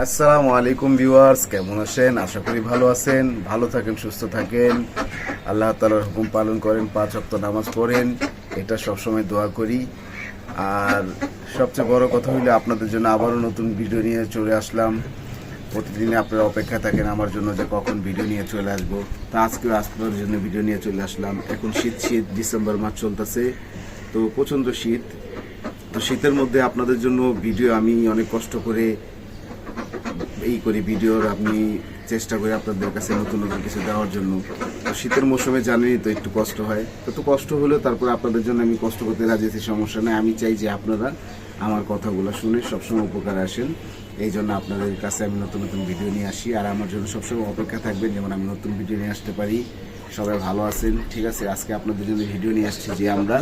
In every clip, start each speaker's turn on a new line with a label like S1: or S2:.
S1: আসসালামু আলাইকুম ভিউয়ার্স, কেমন আছেন? আশা করি ভালো আছেন, ভালো থাকেন, সুস্থ থাকেন, আল্লাহ তাআলার হুকুম পালন করেন, 5 ওয়াক্ত নামাজ পড়েন, এটা সবসময় দোয়া করি। আর সবচেয়ে বড় কথা হইলো আপনাদের জন্য আবারও নতুন ভিডিও নিয়ে চলে আসলাম। প্রতিদিনই আপনারা অপেক্ষা থাকেন আমার জন্য যে কখন ভিডিও নিয়ে চলে আসবো। তা আজকেও আপনাদের জন্য ভিডিও নিয়ে চলে আসলাম। এখন শীত ডিসেম্বর মাস চলতেছে, তো প্রচণ্ড শীত। তো শীতের মধ্যে আপনাদের জন্য ভিডিও আমি অনেক কষ্ট করে ভিডিওর আমি চেষ্টা করি আপনাদের কাছে নতুন নতুন কিছু দেওয়ার জন্য। তো শীতের মৌসুমে জানেনই তো একটু কষ্ট হয়, তো কষ্ট হলেও তারপর আপনাদের জন্য আমি কষ্ট করতে রাজি আছি, সমস্যা নেই। আমি চাই যে আপনারা আমার কথাগুলো শুনে সবসময় উপকারে আসেন, এই জন্য আপনাদের কাছে আমি নতুন নতুন ভিডিও নিয়ে আসি। আর আমার জন্য সবসময় অপেক্ষা থাকবেন যেমন আমি নতুন ভিডিও নিয়ে আসতে পারি। সবাই ভালো আছেন, ঠিক আছে? আজকে আপনাদের জন্য ভিডিও নিয়ে আসছি যে আমরা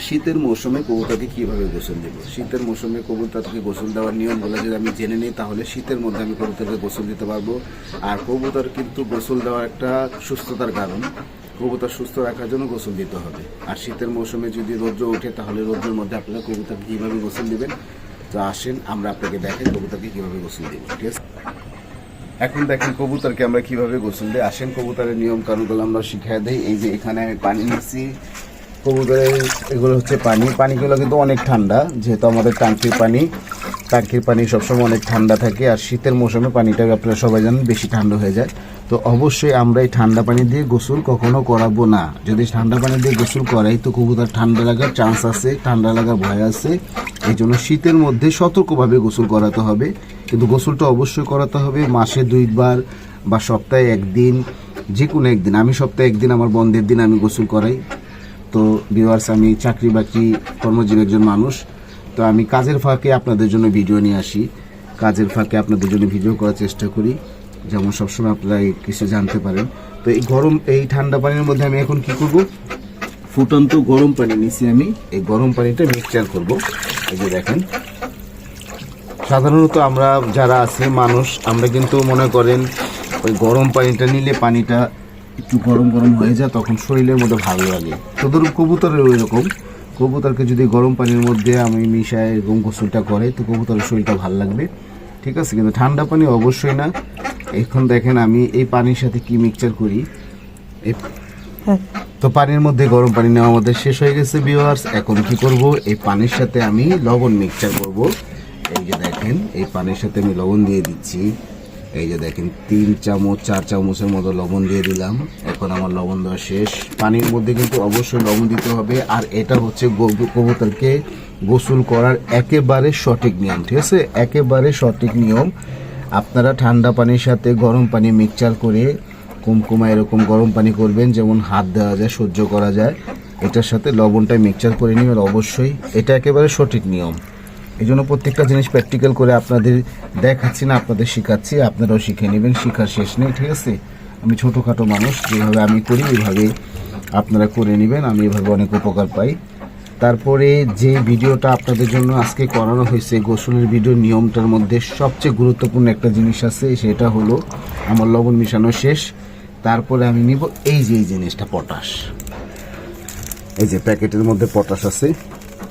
S1: শীতের মৌসুমে কবুতরকে কিভাবে গোসল দেব। শীতের মৌসুমে কবুতরকে গোসল দেওয়ার নিয়মগুলো যদি আমি জেনে নিই তাহলে শীতের মধ্যে আমি কবুতরকে গোসল দিতে পারবো। আর কবুতর কিন্তু গোসল দেওয়া একটা সুস্থতার কারণ, কবুতর সুস্থ রাখার জন্য গোসল দিতে হবে। আর শীতের মৌসুমে যদি রৌদ্র ওঠে তাহলে রৌদ্রের মধ্যে আপনারা কবুতরকে কীভাবে গোসল দেবেন, তো আসেন আমরা আপনাকে দেখাই কবুতরকে কীভাবে গোসল দেব, ঠিক আছে? এখন দেখেন কবুতরকে আমরা কিভাবে গোসল দিই। আসেন কবুতরের নিয়ম কানুনগুলো আমরা শিখিয়ে দিই। এই যে এখানে আমি পানি নিচ্ছি, কবুতরের এগুলো হচ্ছে পানিগুলো কিন্তু অনেক ঠান্ডা, যেহেতু আমাদের টাঙ্কির পানি সবসময় অনেক ঠান্ডা থাকে। আর শীতের মৌসুমে পানিটা আপনারা সবাই জানেন বেশি ঠান্ডা হয়ে যায়। তো অবশ্যই আমরা এই ঠান্ডা পানি দিয়ে গোসল কখনো করাবো না। যদি ঠান্ডা পানি দিয়ে গোসল করাই তো কবুতর ঠান্ডা লাগার চান্স আছে, ঠান্ডা লাগার ভয় আছে। এই জন্য শীতের মধ্যে সতর্কভাবে গোসল করাতে হবে। কিন্তু গোসলটা অবশ্যই করাতে হবে মাসে 2 বার বা সপ্তাহে 1 দিন, যে কোনো একদিন। আমি সপ্তাহে 1 দিন আমার বন্ধের দিন আমি গোসল করাই। তো ভিউয়ার্স, আমি চাকরি বাকরি কর্মজীবী একজন মানুষ, তো আমি কাজের ফাঁকে আপনাদের জন্য ভিডিও নিয়ে আসি, কাজের ফাঁকে আপনাদের জন্য ভিডিও করার চেষ্টা করি, যেমন সবসময় আপনারা কিছু জানতে পারেন। তো এই ঠান্ডা পানির মধ্যে আমি এখন কি করব, ফুটন্ত গরম পানি নিছি, আমি এই গরম পানিটা মিক্সচার করব। এই যে দেখেন, সাধারণত আমরা যারা আছে মানুষ, আমরা কিন্তু মনে করেন ওই গরম পানিটা নিলে পানিটা একটু গরম গরম হয়ে যায়, তখন শরীরের মধ্যে ভালো লাগে। তো ধরুন কবুতরের ওই রকম, কবুতরকে যদি গরম পানির মধ্যে আমি মিশাই এরকম গোসলটা করে তো কবুতরের শরীরটা ভালো লাগবে, ঠিক আছে? কিন্তু ঠান্ডা পানি অবশ্যই না। এখন দেখেন আমি এই পানির সাথে কি মিক্সচার করি। তো পানির মধ্যে গরম পানি নেওয়া আমাদের শেষ হয়ে গেছে ভিউয়ার্স। এখন কি করব, এই পানির সাথে আমি লবণ মিক্সচার করব। এই যে দেখেন, এই পানির সাথে আমি লবণ দিয়ে দিচ্ছি। এই যে দেখেন 3 চামচ 4 চামচের মতো লবণ দিয়ে দিলাম। এখন আমার লবণ দেওয়া শেষ। পানির মধ্যে কিন্তু অবশ্যই লবণ দিতে হবে। আর এটা হচ্ছে কবুতরকে গোসল করার একেবারে সঠিক নিয়ম, ঠিক আছে? একেবারে সঠিক নিয়ম। আপনারা ঠান্ডা পানির সাথে গরম পানি মিক্সচার করে কুমকুমা এরকম গরম পানি করবেন, যেমন হাত দেওয়া যায়, সহ্য করা যায়। এটার সাথে লবণটা মিক্সচার করে নেবেন অবশ্যই, এটা একেবারে সঠিক নিয়ম। এই জন্য প্রত্যেকটা জিনিস প্র্যাকটিক্যাল করে আপনাদের দেখাচ্ছি না, আপনাদের শেখাচ্ছি, আপনারাও শিখে নেবেন, শেখার শেষ নেই, ঠিক আছে? আমি ছোটোখাটো মানুষ, যেভাবে আমি করি এইভাবে আপনারা করে নেবেন, আমি এভাবে অনেক উপকার পাই। তারপরে যে ভিডিওটা আপনাদের জন্য আজকে করানো হয়েছে গোসলের ভিডিও, নিয়মটার মধ্যে সবচেয়ে গুরুত্বপূর্ণ একটা জিনিস আছে, সেটা হলো আমার লবণ মিশানো শেষ। তারপরে আমি নিব এই জিনিসটা, পটাশ। এই যে প্যাকেটের মধ্যে পটাশ আছে,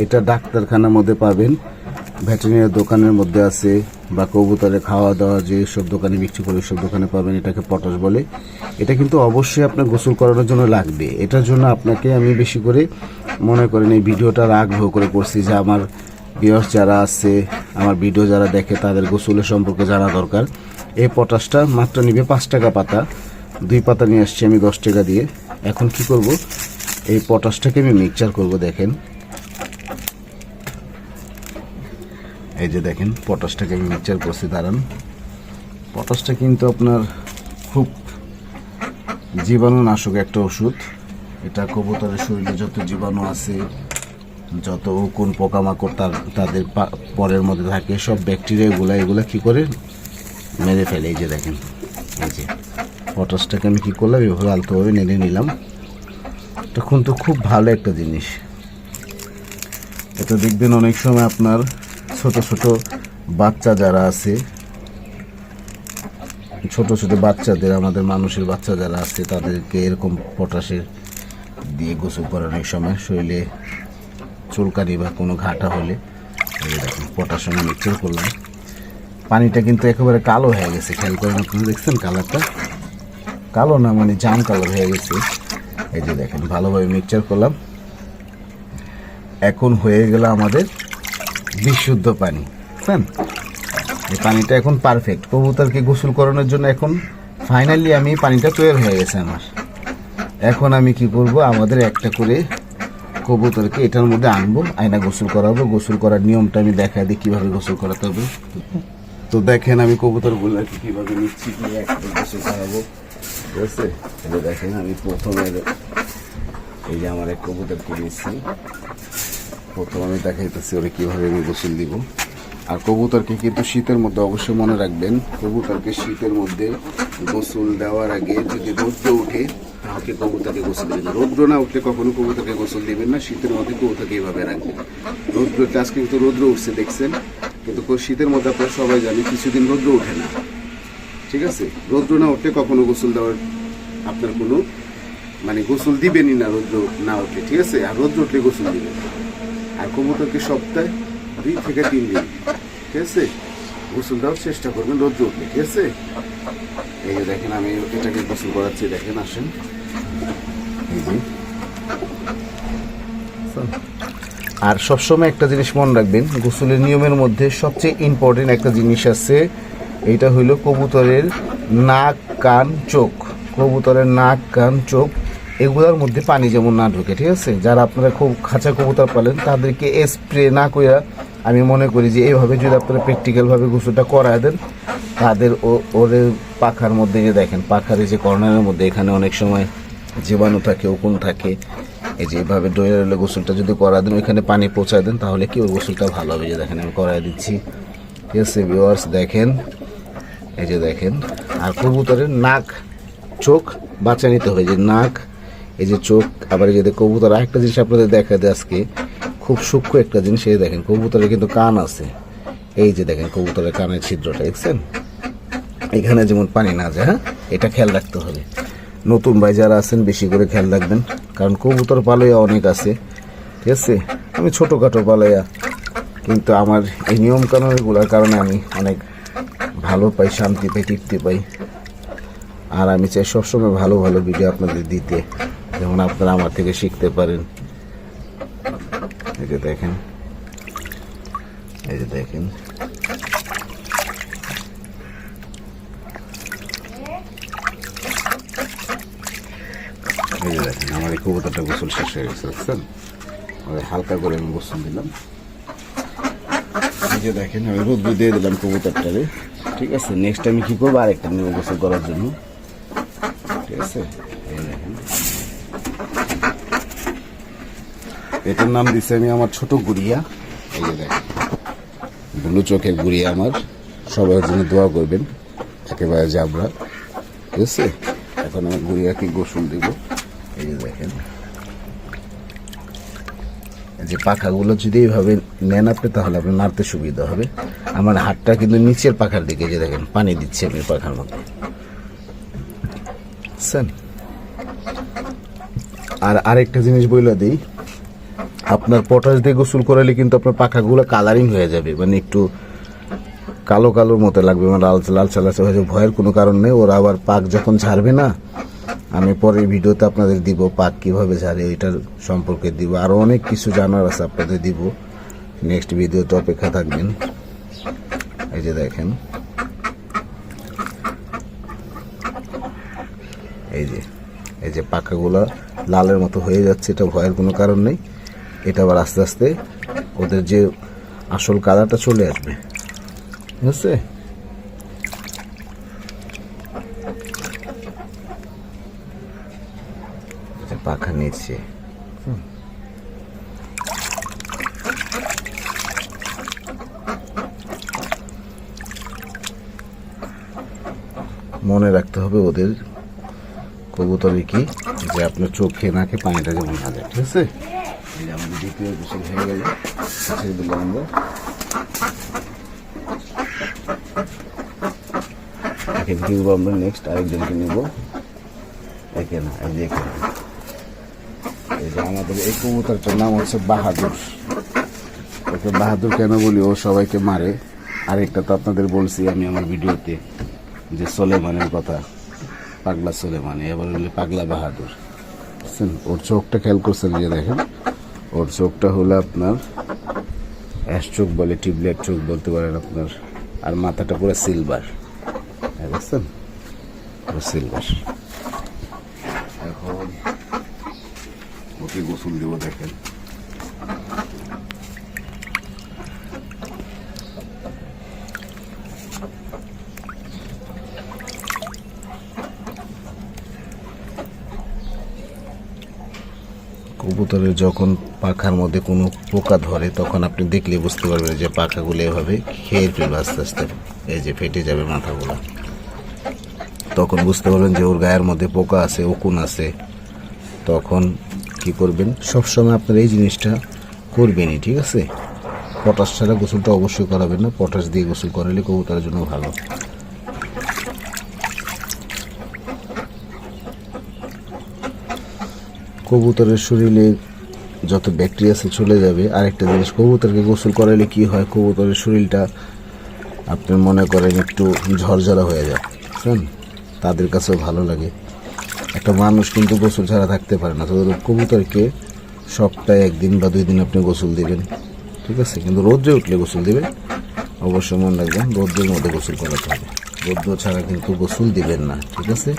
S1: এটা ডাক্তারখানার মধ্যে পাবেন, ভেটেরিনারি দোকানের মধ্যে আছে, বা কবুতরে খাওয়া দাওয়া যে সব দোকানে বিক্রি করে সব দোকানে পাবেন। এটাকে পটাশ বলে। এটা কিন্তু অবশ্যই আপনার গোসল করানোর জন্য লাগবে। এটার জন্য আপনাকে আমি বেশি করে মনে করেন এই ভিডিওটা আগ্রহ করে করছি যে আমার ভিউয়ার্স যারা আছে, আমার ভিডিও যারা দেখে তাদের গোসলের সম্পর্কে জানা দরকার। এই পটাশটা মাত্র নিবে 5 টাকা পাতা, 2 পাতা নিয়ে আসছি আমি 10 টাকা দিয়ে। এখন কি করব, এই পটাশটাকে আমি মিক্সচার করব। দেখেন, এই যে দেখেন পটাশটাকে আমি মিক্সচার করছি। দাঁড়ান, পটাশটা কিন্তু আপনার খুব জীবাণুনাশক একটা ওষুধ। এটা কবুতরের শরীরে যত জীবাণু আছে, যত কোন পোকামাকড় তাদের পরের মধ্যে থাকে, সব ব্যাকটেরিয়াগুলো এগুলো কী করে মেরে ফেলে। এই যে দেখেন, এই যে পটাশটাকে আমি কী করলাম, এভাবে আলতোভাবে নেড়ে নিলাম। এটা কিন্তু খুব ভালো একটা জিনিস। এটা দেখবেন অনেক সময় আপনার ছোট ছোট বাচ্চা যারা আছে, ছোট ছোট বাচ্চাদের, আমাদের মানুষের বাচ্চা যারা আছে, তাদেরকে এরকম পটাশের দিয়ে গোসল করানোর সময় শরীরে চুলকানি বা কোনো ঘাটা হলে এই দেখুন পটাশ আমি মিক্সচার করলাম। পানিটা কিন্তু একেবারে কালো হয়ে গেছে, খেয়াল করেন আপনারা, দেখছেন কালারটা কালো না, মানে জাম কালার হয়ে গেছে। এই যে দেখেন ভালোভাবে মিক্সচার করলাম, এখন হয়ে গেল আমাদের বিশুদ্ধ পানি। বুঝছেন, এই পানিটা এখন পারফেক্ট কবুতরকে গোসল করানোর জন্য। এখন ফাইনালি আমি পানিটা তৈরি হয়ে গেছে আমার। এখন আমি কি করব, আমাদের একটা করে কবুতরকে এটার মধ্যে আনবো, আয়না গোসল করাবো। গোসল করার নিয়মটা আমি দেখাই দিই কীভাবে গোসল করাতে হবে। তো দেখেন আমি কবুতরগুলো কীভাবে নিচ্ছি, একটা গোসল করাবো, ঠিক আছে। এটা দেখেন আমি প্রথমে এই যে আমার এক কবুতরকে নিচ্ছি, প্রথম আমি দেখাইতেছি ওরা কীভাবে আমি গোসল দিব। আর কবুতরকে কিন্তু শীতের মধ্যে অবশ্যই মনে রাখবেন, কবুতরকে শীতের মধ্যে গোসল দেওয়ার আগে যদি রৌদ্র উঠে তাহলে কবুতরকে গোসল দেবেন। রৌদ্র না উঠলে কখনো কবুতরকে গোসল দিবেন না। শীতের মধ্যে কবুতরকে এইভাবে রাখবেন। রৌদ্রটা আজকে কিন্তু রৌদ্র উঠছে দেখছেন, কিন্তু শীতের মধ্যে আপনারা সবাই জানে কিছুদিন রৌদ্র ওঠে না, ঠিক আছে। রৌদ্র না উঠলে কখনো গোসল দেওয়ার আপনার কোনো মানে গোসল দিবেনই না, রৌদ্র না উঠলে, ঠিক আছে। আর রৌদ্র উঠলে গোসল দিবেন। আর কবুতরকে সপ্তাহে 2 থেকে 3 দিন, ঠিক আছে, গোসল দেওয়ার চেষ্টা করবেন রৌদ্র উঠলে, ঠিক আছে। এই যে দেখেন আমি এটাকে গোসল করাচ্ছি, দেখেন আসেন। এই যে আর সবসময় একটা জিনিস মনে রাখবেন, গোসলের নিয়মের মধ্যে সবচেয়ে ইম্পর্টেন্ট একটা জিনিস আছে, এইটা হইল কবুতরের নাক কান চোখ। কবুতরের নাক কান চোখ এগুলোর মধ্যে পানি যেমন না ঢোকে, ঠিক আছে। যারা আপনারা খুব খাঁচা কবুতর পালেন তাদেরকে স্প্রে না কইরা আমি মনে করি যে এইভাবে যদি আপনারা প্র্যাকটিক্যালভাবে গোসলটা করায় দেন, তাদের ওদের পাখার মধ্যে যে দেখেন পাখার যে কর্নারের মধ্যে এখানে অনেক সময় জীবাণু থাকে, উকুন থাকে। এই যে এইভাবে ডয়ে রইলে গোসলটা যদি করা দেন, ওইখানে পানি পৌঁছায় দেন, তাহলে কি ওই গোসলটা ভালো হবে। যে দেখেন আমি করাই দিচ্ছি, ঠিক আছে ভিউয়ার্স, দেখেন এই যে দেখেন। আর কবুতরের নাক চোখ বাঁচা নিতে হবে, যে নাক এই যে চোখ। আবার এই যে কবুতর আরেকটা জিনিস আপনাদের দেখা দেয় আজকে, খুব সূক্ষ্ম একটা জিনিস। এই দেখেন কবুতরের কিন্তু কান আছে, এই যে দেখেন কবুতরের কানের ছিদ্রটা দেখছেন, এখানে যেমন পানি না যায়, হ্যাঁ এটা খেয়াল রাখতে হবে। নতুন ভাই যারা আছেন বেশি করে খেয়াল রাখবেন, কারণ কবুতর পালইয়া অনেক আছে, ঠিক আছে। আমি ছোটোখাটো পালইয়া, কিন্তু আমার এই নিয়ম কানুনগুলোর কারণে আমি অনেক ভালো পাই, শান্তি পাই, তৃপ্তি পাই। আর আমি চাই সবসময় ভালো ভালো ভিডিও আপনাদের দিতে, যেমন আপনারা আমার থেকে শিখতে পারেন। এই যে দেখেন, এই যে দেখেন, এই যে দেখেন আমার এই কবুতরটা গোসল শেষ হয়ে গেছে, বুঝছেন। হালকা করে আমি গোসল দিলাম। এই যে দেখেন আমি রোদ্র দিয়ে দিলাম কবুতরটারে, ঠিক আছে। নেক্সট আমি কি করবো, আরেকটা নিয়ে গোসল করার জন্য, ঠিক আছে। এই দেখেন এটার নাম দিচ্ছি আমি আমার ছোট গুড়িয়া। এই যে দেখেন ব্লু চোখের গুড়িয়া আমার, সবার জন্য দোয়া করবেন, একেবারে জাবরা, ঠিক আছে। এখন আমি গুড়িয়াকে গোসল দিব। এই যে দেখেন যে পাখাগুলো যদি এইভাবে নেন আপনি, তাহলে আপনার নাড়তে সুবিধা হবে। আমার হাতটা কিন্তু নিচের পাখার দিকে, যে দেখেন পানি দিচ্ছে আমি পাখার মধ্যে, বুঝছেন। আর আরেকটা জিনিস বলে দিই, আপনার পটাশ দিয়ে গোসল করালে কিন্তু আপনার পাখাগুলো কালারিং হয়ে যাবে, মানে একটু কালো কালোর মতো লাগবে, মানে লালচে লালচে লালচে হয়ে যাবে। ভয়ের কোনো কারণ নেই। ওরা আবার পাক যখন ছাড়বে না, আমি পরের ভিডিওতে আপনাদের দিব পাক কিভাবে ঝাড়ে ওইটার সম্পর্কে দিব। আরও অনেক কিছু জানার আছে আপনাদের দিব, নেক্সট ভিডিওতে অপেক্ষা থাকবেন। এই যে দেখেন, এই যে পাখাগুলো লালের মতো হয়ে যাচ্ছে, এটা ভয়ের কোনো কারণ নেই। এটা আবার আস্তে আস্তে ওদের যে আসল কালারটা চলে আসবে, ঠিক আছে। পাখা নিচ্ছে, মনে রাখতে হবে ওদের কবুতরে কি, যে আপনার চোখে নাকে পানিটা যেমন না যায়, ঠিক আছে। আমাদের দ্বিতীয় গোসল হয়ে গেল, ছেড়ে দিলাম আমরা। এখন কি করবো আমরা, নেক্সট আরেকজনকে নেবো। একে না, এই যে আমাদের এই কবুতরটার নাম হচ্ছে বাহাদুর। ওকে বাহাদুর কেন বলি, ও সবাইকে মারে, আরেকটা তো আপনাদের বলছি আমি আমার ভিডিওতে যে সোলেমানের কথা, পাগলা সোলেমান, এবার হলে পাগলা বাহাদুর। বুঝছেন? ওর চোখটা খেয়াল করছেন, যে দেখেন ওর চোখটা হলো আপনার অ্যাশ চোখ বলে, টিউবলাইট চোখ বলতে পারেন আপনার, আর মাথাটা পুরো সিলভার, বুঝছেন? সিলভার। এখন ওকে গোসল দেবো, দেখেন কবুতরের যখন পাখার মধ্যে কোনো পোকা ধরে তখন আপনি দেখলে বুঝতে পারবেন যে পাখাগুলো এভাবে খেয়ে ফেলবে আস্তে আস্তে, এই যে ফেটে যাবে মাথাগুলো, তখন বুঝতে পারবেন যে ওর গায়ের মধ্যে পোকা আছে, উকুন আছে। তখন কি করবেন, সবসময় আপনার এই জিনিসটা করবেনই, ঠিক আছে? পটাশ ছাড়া গোসলটা অবশ্যই করাবেন না, পটাশ দিয়ে গোসল করালে কবুতরের জন্য ভালো। কবুতরের শরীরে যত ব্যাকটেরিয়া আছে চলে যাবে। আরেকটা জিনিস, কবুতরকে গোসল করালে কি হয়, কবুতরের শরীরটা আপনি মনে করেন একটু ঝরঝরা হয়ে যায়, বুঝছেন? তাদের কাছেও ভালো লাগে। একটা মানুষ কিন্তু গোসল ছাড়া থাকতে পারে না, তো কবুতরকে সপ্তাহে 1 দিন বা 2 দিন আপনি গোসল দিবেন, ঠিক আছে? কিন্তু রোদ্রে উঠলে গোসল দিবেন, অবশ্যই মনে রাখবেন রোদ্রের মধ্যে গোসল করাতে হবে, রোদ্র ছাড়া কিন্তু গোসল দিবেন না, ঠিক আছে?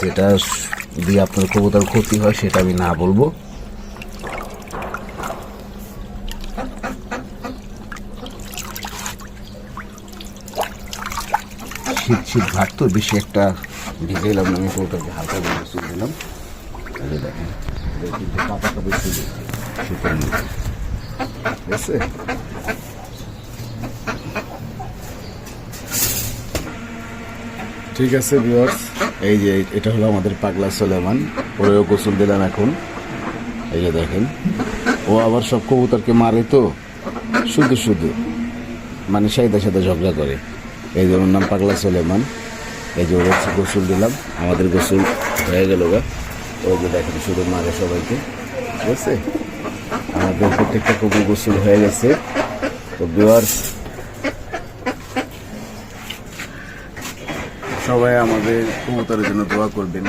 S1: যেটা দিয়ে আপনার কবুতর ক্ষতি হয় সেটা আমি না বলবো। শীত শীত ভাত তো বেশি একটা ভিজে এলাম না, আমি কবুতরকে হালকা করে গোসল দিলাম। দেখেন কিন্তু পাতাটা বেশি শীতের মধ্যে, ঠিক আছে? ঠিক আছে ভিউয়ার্স, এই যে এটা হলো আমাদের পাগলা সোলেমান, ওরেও গোসল দিলাম এখন। এই যে দেখেন, ও আবার সব কবুতরকে মারে তো, শুধু শুধু মানে সাইদা সাথে ঝগড়া করে। এই যে ওর নাম পাগলা সোলেমান। এই যে ওর গোসল দিলাম, আমাদের গোসল হয়ে গেল গা। ওই যে দেখেন শুধু মারে সবাইকে, ঠিক আছে? আমাদের প্রত্যেকটা কুকুর গোসল হয়ে গেছে। তো ভিউয়ার্স, সবাই আমাদের কবুতরের জন্য দোয়া করবেন।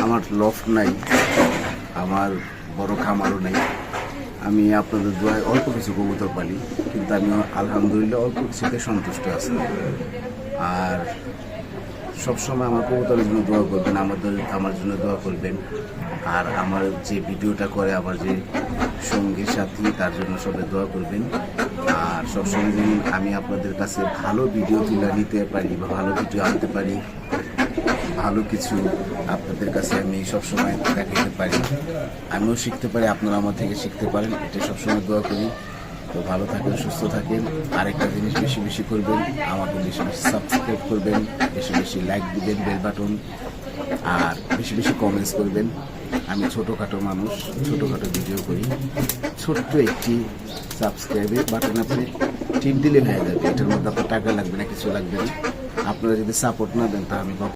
S1: আমার লফট নাই, আমার বড় খামারও নেই, আমি আপনাদের দোয়ায় অল্প কিছু কবুতর পালি, কিন্তু আমি আলহামদুলিল্লাহ অল্প কিছুতে সন্তুষ্ট আছি। আর সবসময় আমার কবুতরের জন্য দোয়া করবেন, আমার জন্য দোয়া করবেন। আর আমার যে ভিডিওটা করে আমার যে সঙ্গী সাথী, তার জন্য সবাই দোয়া করবেন। আর সবসময় যেন আমি আপনাদের কাছে ভালো ভিডিও তুলে নিতে পারি বা ভালো ভিডিও আনতে পারি, ভালো কিছু আপনাদের কাছে আমি সবসময় দেখাতে পারি, আমিও শিখতে পারি, আপনারা আমার থেকে শিখতে পারেন, এটা সবসময় দোয়া করি। তো ভালো থাকেন, সুস্থ থাকেন। আরেকটা জিনিস বেশি বেশি করবেন, আমাকে বেশি বেশি সাবস্ক্রাইব করবেন, বেশি বেশি লাইক দিবেন, বেল বাটন, আর বেশি বেশি কমেন্টস করবেন। আমি ছোটোখাটো মানুষ, ছোটোখাটো ভিডিও করি, ছোট্ট একটি সাবস্ক্রাইবের বাটন আপনি টিপ দিলে হয়ে যাবে। এটার মধ্যে আপনার টাকা লাগবে না, কিছু লাগবে না। আপনারা যদি সাপোর্ট না দেন তা আমি